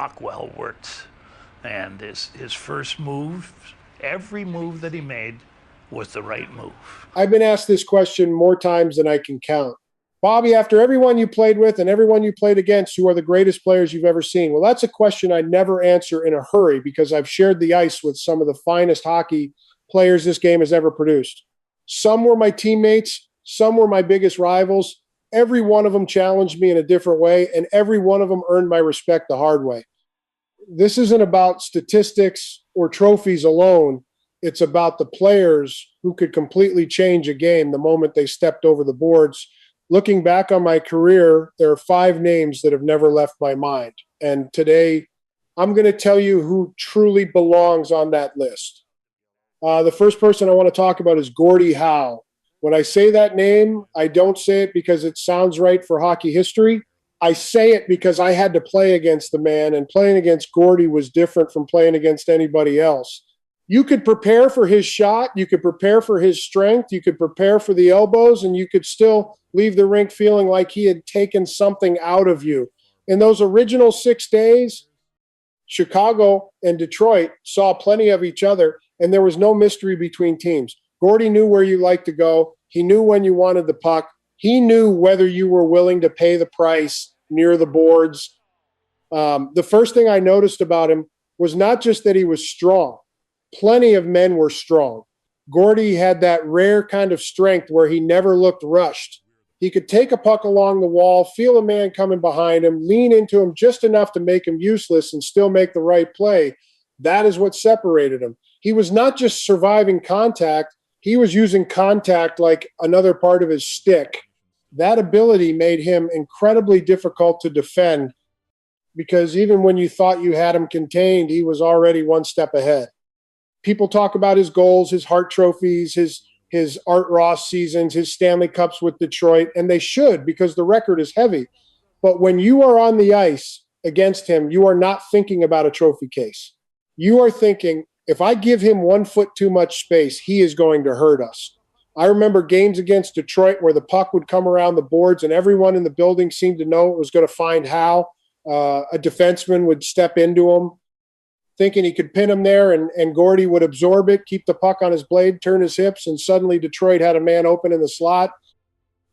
Rockwell worked. And his first move, every move that he made was the right move. I've been asked this question more times than I can count. Bobby, after everyone you played with and everyone you played against, who are the greatest players you've ever seen? Well, that's a question I never answer in a hurry because I've shared the ice with some of the finest hockey players this game has ever produced. Some were my teammates. Some were my biggest rivals. Every one of them challenged me in a different way, and every one of them earned my respect the hard way. This isn't about statistics or trophies alone. It's about the players who could completely change a game the moment they stepped over the boards. Looking back on my career, there are 5 names that have never left my mind. And today, I'm going to tell you who truly belongs on that list. The first person I want to talk about is Gordie Howe. When I say that name, I don't say it because it sounds right for hockey history. I say it because I had to play against the man, and playing against Gordie was different from playing against anybody else. You could prepare for his shot, you could prepare for his strength, you could prepare for the elbows, and you could still leave the rink feeling like he had taken something out of you. In those original 6 days, Chicago and Detroit saw plenty of each other, and there was no mystery between teams. Gordie knew where you liked to go. He knew when you wanted the puck. He knew whether you were willing to pay the price near the boards. The first thing I noticed about him was not just that he was strong. Plenty of men were strong. Gordie had that rare kind of strength where he never looked rushed. He could take a puck along the wall, feel a man coming behind him, lean into him just enough to make him useless and still make the right play. That is what separated him. He was not just surviving contact. He was using contact like another part of his stick. That ability made him incredibly difficult to defend because even when you thought you had him contained, he was already one step ahead. People talk about his goals, his Hart trophies, his Art Ross seasons, his Stanley Cups with Detroit, and they should because the record is heavy. But when you are on the ice against him, you are not thinking about a trophy case. You are thinking, if I give him 1 foot too much space, he is going to hurt us. I remember games against Detroit where the puck would come around the boards and everyone in the building seemed to know it was going to find Howe. A defenseman would step into him thinking he could pin him there, and Gordie would absorb it, keep the puck on his blade, turn his hips, and suddenly Detroit had a man open in the slot.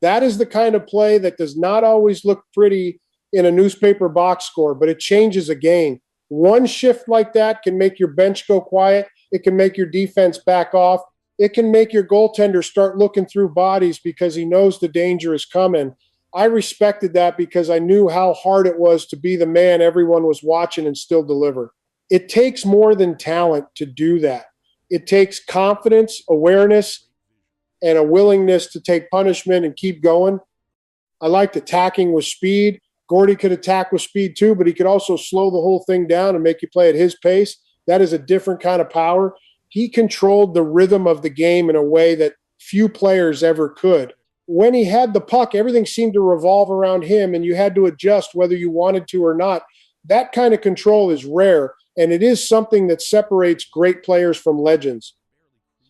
That is the kind of play that does not always look pretty in a newspaper box score, but it changes a game. One shift like that can make your bench go quiet. It can make your defense back off. It can make your goaltender start looking through bodies because he knows the danger is coming. I respected that because I knew how hard it was to be the man everyone was watching and still deliver. It takes more than talent to do that. It takes confidence, awareness, and a willingness to take punishment and keep going. I liked attacking with speed. Gordie could attack with speed too, but he could also slow the whole thing down and make you play at his pace. That is a different kind of power. He controlled the rhythm of the game in a way that few players ever could. When he had the puck, everything seemed to revolve around him, and you had to adjust whether you wanted to or not. That kind of control is rare, and it is something that separates great players from legends.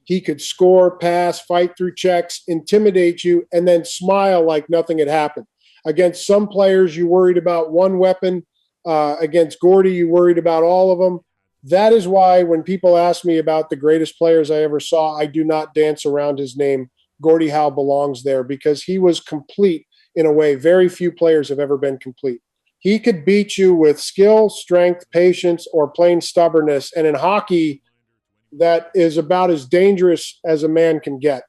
He could score, pass, fight through checks, intimidate you, and then smile like nothing had happened. Against some players, you worried about one weapon. Against Gordie, you worried about all of them. That is why when people ask me about the greatest players I ever saw, I do not dance around his name. Gordie Howe belongs there because he was complete in a way very few players have ever been complete. He could beat you with skill, strength, patience, or plain stubbornness. And in hockey, that is about as dangerous as a man can get.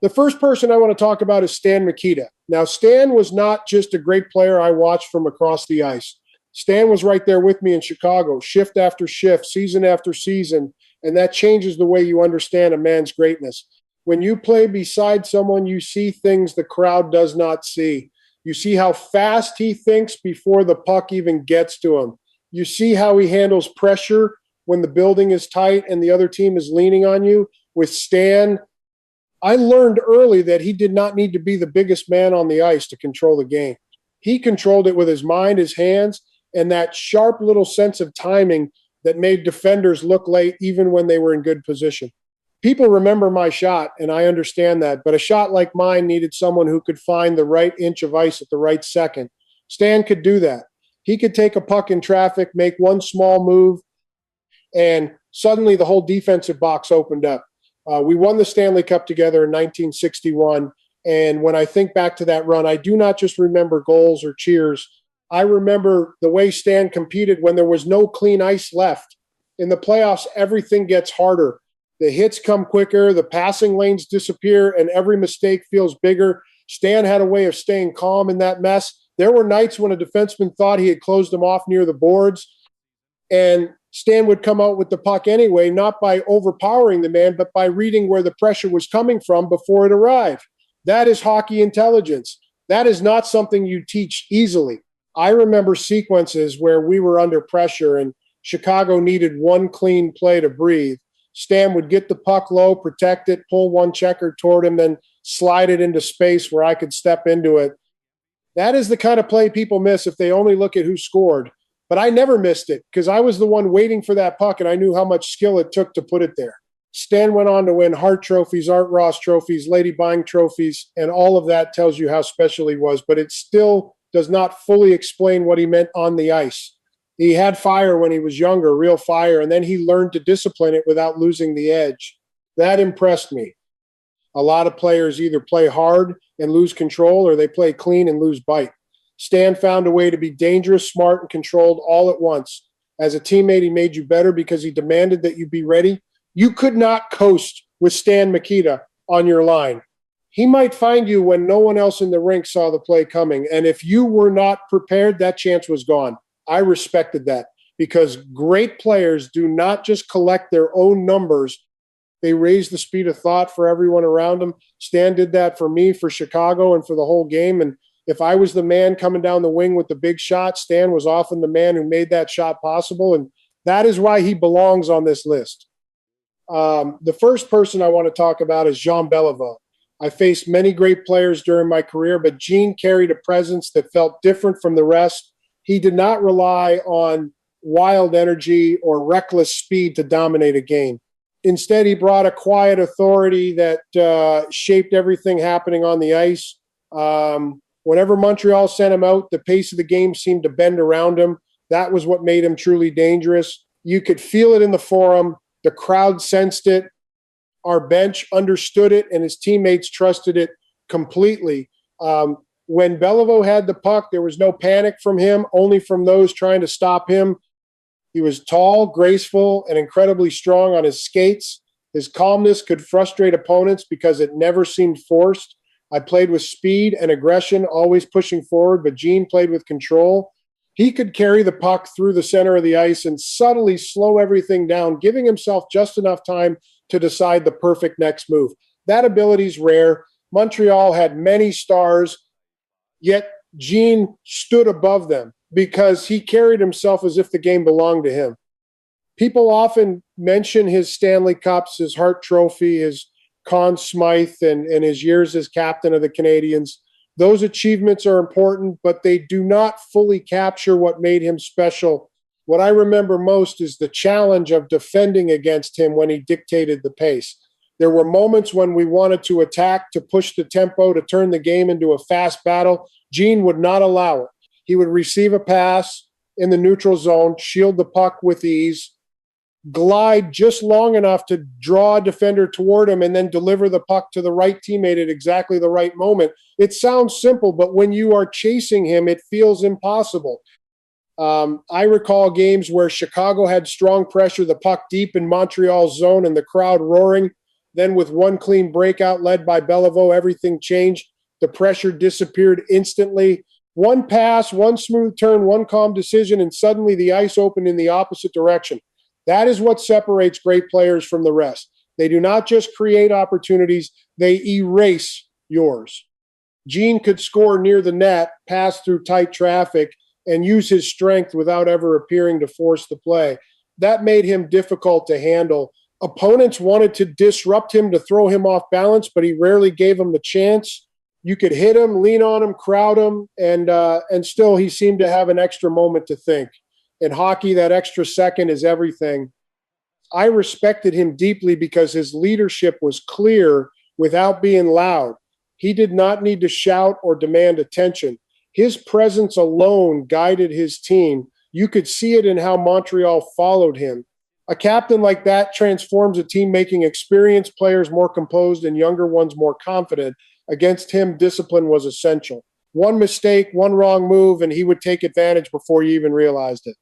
The first person I want to talk about is Stan Mikita. Now, Stan was not just a great player I watched from across the ice. Stan was right there with me in Chicago, shift after shift, season after season, and that changes the way you understand a man's greatness. When you play beside someone, you see things the crowd does not see. You see how fast he thinks before the puck even gets to him. You see how he handles pressure when the building is tight and the other team is leaning on you. With Stan, I learned early that he did not need to be the biggest man on the ice to control the game. He controlled it with his mind, his hands, and that sharp little sense of timing that made defenders look late even when they were in good position. People remember my shot, and I understand that, but a shot like mine needed someone who could find the right inch of ice at the right second. Stan could do that. He could take a puck in traffic, make one small move, and suddenly the whole defensive box opened up. We won the Stanley Cup together in 1961. And when I think back to that run, I do not just remember goals or cheers. I remember the way Stan competed when there was no clean ice left. In the playoffs, everything gets harder. The hits come quicker, the passing lanes disappear, and every mistake feels bigger. Stan had a way of staying calm in that mess. There were nights when a defenseman thought he had closed him off near the boards, and Stan would come out with the puck anyway, not by overpowering the man, but by reading where the pressure was coming from before it arrived. That is hockey intelligence. That is not something you teach easily. I remember sequences where we were under pressure and Chicago needed one clean play to breathe. Stan would get the puck low, protect it, pull one checker toward him, then slide it into space where I could step into it. That is the kind of play people miss if they only look at who scored. But I never missed it because I was the one waiting for that puck, and I knew how much skill it took to put it there. Stan went on to win Hart trophies, Art Ross trophies, Lady Byng trophies, and all of that tells you how special he was. But it still does not fully explain what he meant on the ice. He had fire when he was younger, real fire, and then he learned to discipline it without losing the edge. That impressed me. A lot of players either play hard and lose control or they play clean and lose bite. Stan found a way to be dangerous, smart, and controlled all at once. As a teammate, he made you better because he demanded that you be ready. You could not coast with Stan Mikita on your line. He might find you when no one else in the rink saw the play coming, and if you were not prepared, that chance was gone. I respected that because great players do not just collect their own numbers. They raise the speed of thought for everyone around them. Stan did that for me, for Chicago, and for the whole game. And if I was the man coming down the wing with the big shot, Stan was often the man who made that shot possible. And that is why he belongs on this list. The first person I want to talk about is Jean Beliveau. I faced many great players during my career, but Gene carried a presence that felt different from the rest. He did not rely on wild energy or reckless speed to dominate a game. Instead, he brought a quiet authority that shaped everything happening on the ice. Whenever Montreal sent him out, the pace of the game seemed to bend around him. That was what made him truly dangerous. You could feel it in the forum. The crowd sensed it. Our bench understood it, and his teammates trusted it completely. When Béliveau had the puck, there was no panic from him, only from those trying to stop him. He was tall, graceful, and incredibly strong on his skates. His calmness could frustrate opponents because it never seemed forced. I played with speed and aggression, always pushing forward, but Gene played with control. He could carry the puck through the center of the ice and subtly slow everything down, giving himself just enough time to decide the perfect next move. That ability is rare. Montreal had many stars, yet Gene stood above them because he carried himself as if the game belonged to him. People often mention his Stanley Cups, his Hart Trophy, his Conn Smythe, and his years as captain of the Canadiens. Those achievements are important, but they do not fully capture what made him special. What I remember most is the challenge of defending against him when he dictated the pace. There were moments when we wanted to attack, to push the tempo, to turn the game into a fast battle. Gene would not allow it. He would receive a pass in the neutral zone, shield the puck with ease, glide just long enough to draw a defender toward him, and then deliver the puck to the right teammate at exactly the right moment. It sounds simple, but when you are chasing him, it feels impossible. I recall games where Chicago had strong pressure, the puck deep in Montreal's zone, and the crowd roaring. Then with one clean breakout led by Beliveau, everything changed. The pressure disappeared instantly. One pass, one smooth turn, one calm decision, and suddenly the ice opened in the opposite direction. That is what separates great players from the rest. They do not just create opportunities, they erase yours. Gene could score near the net, pass through tight traffic, and use his strength without ever appearing to force the play. That made him difficult to handle. Opponents wanted to disrupt him, to throw him off balance, but he rarely gave them the chance. You could hit him, lean on him, crowd him, and still he seemed to have an extra moment to think. In hockey, that extra second is everything. I respected him deeply because his leadership was clear without being loud. He did not need to shout or demand attention. His presence alone guided his team. You could see it in how Montreal followed him. A captain like that transforms a team, making experienced players more composed and younger ones more confident. Against him, discipline was essential. One mistake, one wrong move, and he would take advantage before you even realized it.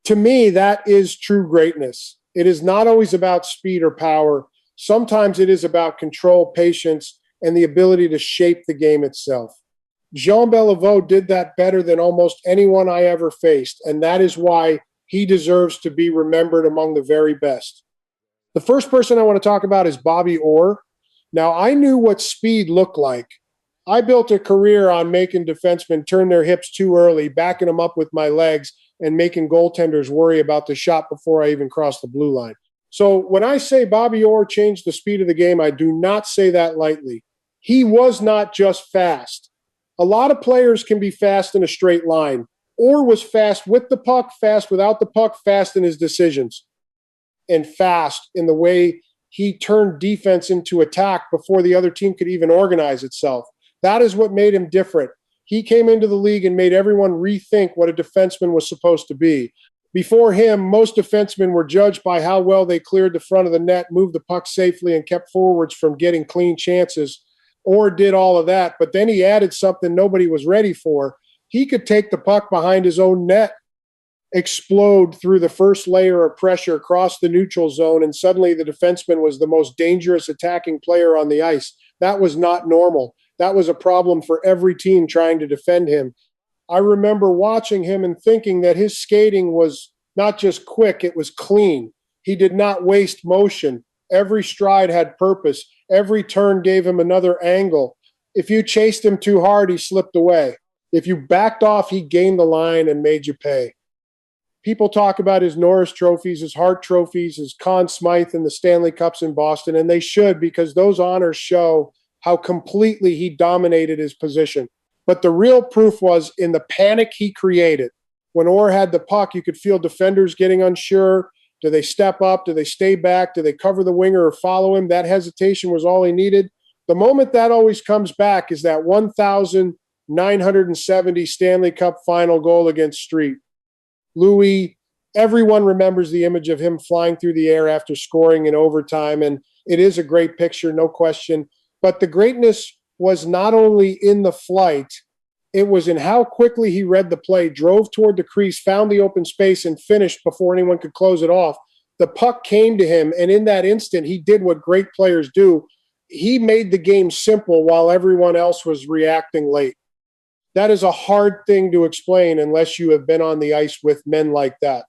To me, that is true greatness. It is not always about speed or power. Sometimes it is about control, patience, and the ability to shape the game itself. Jean Beliveau did that better than almost anyone I ever faced, and that is why he deserves to be remembered among the very best. The first person I want to talk about is Bobby Orr. Now, I knew what speed looked like. I built a career on making defensemen turn their hips too early, backing them up with my legs, and making goaltenders worry about the shot before I even crossed the blue line. So when I say Bobby Orr changed the speed of the game, I do not say that lightly. He was not just fast. A lot of players can be fast in a straight line. Orr was fast with the puck, fast without the puck, fast in his decisions, and fast in the way he turned defense into attack before the other team could even organize itself. That is what made him different. He came into the league and made everyone rethink what a defenseman was supposed to be. Before him, most defensemen were judged by how well they cleared the front of the net, moved the puck safely, and kept forwards from getting clean chances, or did all of that. But then he added something nobody was ready for. He could take the puck behind his own net, explode through the first layer of pressure across the neutral zone, and suddenly the defenseman was the most dangerous attacking player on the ice. That was not normal. That was a problem for every team trying to defend him. I remember watching him and thinking that his skating was not just quick, it was clean. He did not waste motion. Every stride had purpose. Every turn gave him another angle. If you chased him too hard, he slipped away. If you backed off, he gained the line and made you pay. People talk about his Norris trophies, his Hart trophies, his Conn Smythe, and the Stanley Cups in Boston, and they should, because those honors show how completely he dominated his position. But the real proof was in the panic he created. When Orr had the puck, you could feel defenders getting unsure. Do they step up? Do they stay back? Do they cover the winger or follow him? That hesitation was all he needed. The moment that always comes back is that 1,970 Stanley Cup final goal against Street. Louis, everyone remembers the image of him flying through the air after scoring in overtime, and it is a great picture, no question. But the greatness was not only in the flight, it was in how quickly he read the play, drove toward the crease, found the open space, and finished before anyone could close it off. The puck came to him, and in that instant, he did what great players do. He made the game simple while everyone else was reacting late. That is a hard thing to explain unless you have been on the ice with men like that.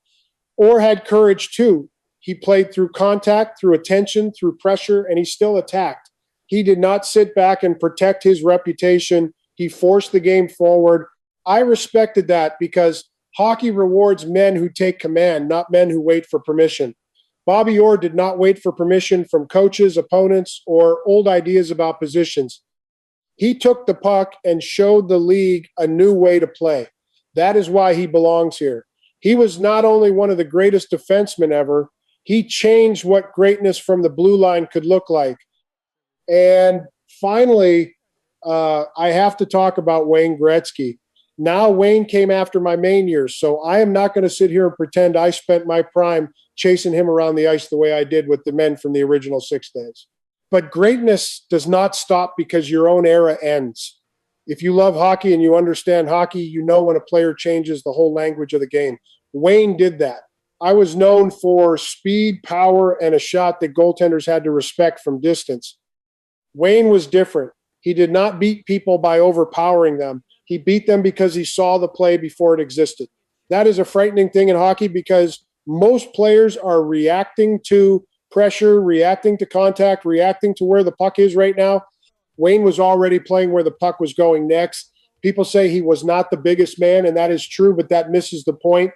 Orr had courage too. He played through contact, through attention, through pressure, and he still attacked. He did not sit back and protect his reputation. He forced the game forward. I respected that because hockey rewards men who take command, not men who wait for permission. Bobby Orr did not wait for permission from coaches, opponents, or old ideas about positions. He took the puck and showed the league a new way to play. That is why he belongs here. He was not only one of the greatest defensemen ever, he changed what greatness from the blue line could look like. And finally, I have to talk about Wayne Gretzky. Now Wayne came after my main years, so I am not going to sit here and pretend I spent my prime chasing him around the ice the way I did with the men from the original Six Days. But greatness does not stop because your own era ends. If you love hockey and you understand hockey, you know when a player changes the whole language of the game. Wayne did that. I was known for speed, power, and a shot that goaltenders had to respect from distance. Wayne was different. He did not beat people by overpowering them. He beat them because he saw the play before it existed. That is a frightening thing in hockey because most players are reacting to pressure, reacting to contact, reacting to where the puck is right now. Wayne was already playing where the puck was going next. People say he was not the biggest man, and that is true, but that misses the point.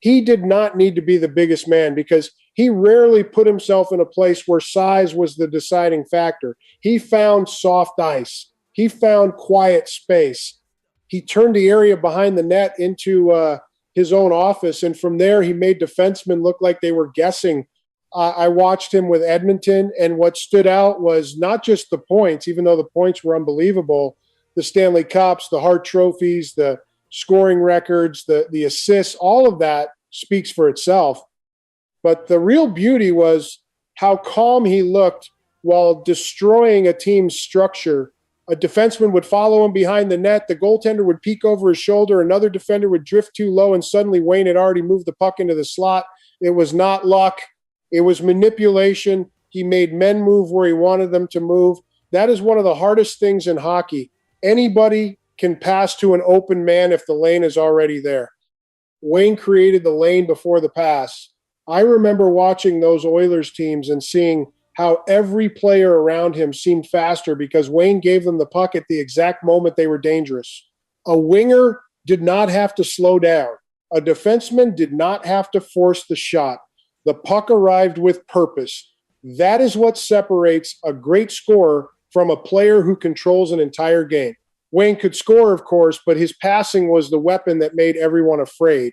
He did not need to be the biggest man because he rarely put himself in a place where size was the deciding factor. He found soft ice. He found quiet space. He turned the area behind the net into his own office, and from there he made defensemen look like they were guessing. I watched him with Edmonton, and what stood out was not just the points, even though the points were unbelievable, the Stanley Cups, the Hart trophies, the scoring records, the assists, all of that speaks for itself. But the real beauty was how calm he looked while destroying a team's structure. A defenseman would follow him behind the net. The goaltender would peek over his shoulder. Another defender would drift too low, and suddenly Wayne had already moved the puck into the slot. It was not luck. It was manipulation. He made men move where he wanted them to move. That is one of the hardest things in hockey. Anybody can pass to an open man if the lane is already there. Wayne created the lane before the pass. I remember watching those Oilers teams and seeing how every player around him seemed faster because Wayne gave them the puck at the exact moment they were dangerous. A winger did not have to slow down. A defenseman did not have to force the shot. The puck arrived with purpose. That is what separates a great scorer from a player who controls an entire game. Wayne could score, of course, but his passing was the weapon that made everyone afraid.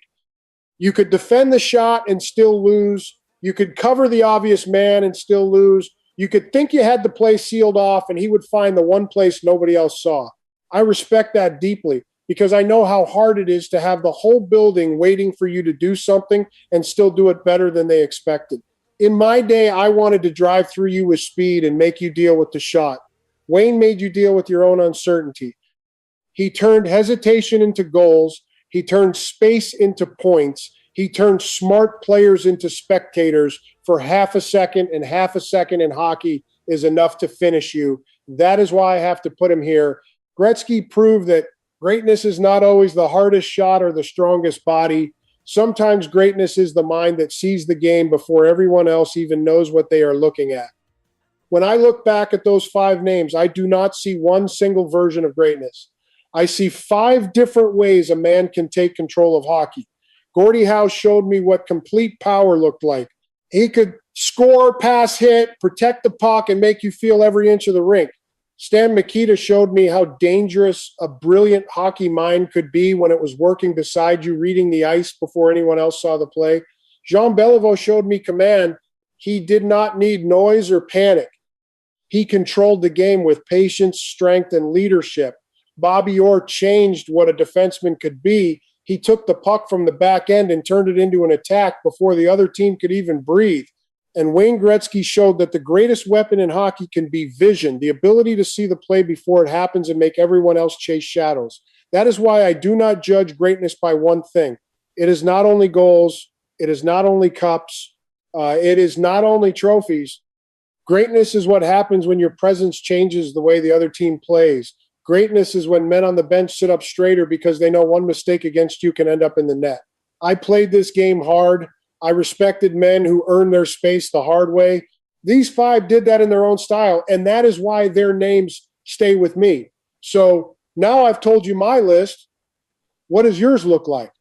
You could defend the shot and still lose. You could cover the obvious man and still lose. You could think you had the play sealed off, and he would find the one place nobody else saw. I respect that deeply because I know how hard it is to have the whole building waiting for you to do something and still do it better than they expected. In my day, I wanted to drive through you with speed and make you deal with the shot. Wayne made you deal with your own uncertainty. He turned hesitation into goals. He turned space into points. He turned smart players into spectators for half a second, and half a second in hockey is enough to finish you. That is why I have to put him here. Gretzky proved that greatness is not always the hardest shot or the strongest body. Sometimes greatness is the mind that sees the game before everyone else even knows what they are looking at. When I look back at those 5 names, I do not see one single version of greatness. I see 5 different ways a man can take control of hockey. Gordie Howe showed me what complete power looked like. He could score, pass, hit, protect the puck, and make you feel every inch of the rink. Stan Mikita showed me how dangerous a brilliant hockey mind could be when it was working beside you, reading the ice before anyone else saw the play. Jean Beliveau showed me command. He did not need noise or panic. He controlled the game with patience, strength, and leadership. Bobby Orr changed what a defenseman could be. He took the puck from the back end and turned it into an attack before the other team could even breathe. And Wayne Gretzky showed that the greatest weapon in hockey can be vision, the ability to see the play before it happens and make everyone else chase shadows. That is why I do not judge greatness by one thing. It is not only goals. It is not only cups. It is not only trophies. Greatness is what happens when your presence changes the way the other team plays. Greatness is when men on the bench sit up straighter because they know one mistake against you can end up in the net. I played this game hard. I respected men who earned their space the hard way. These 5 did that in their own style, and that is why their names stay with me. So now I've told you my list. What does yours look like?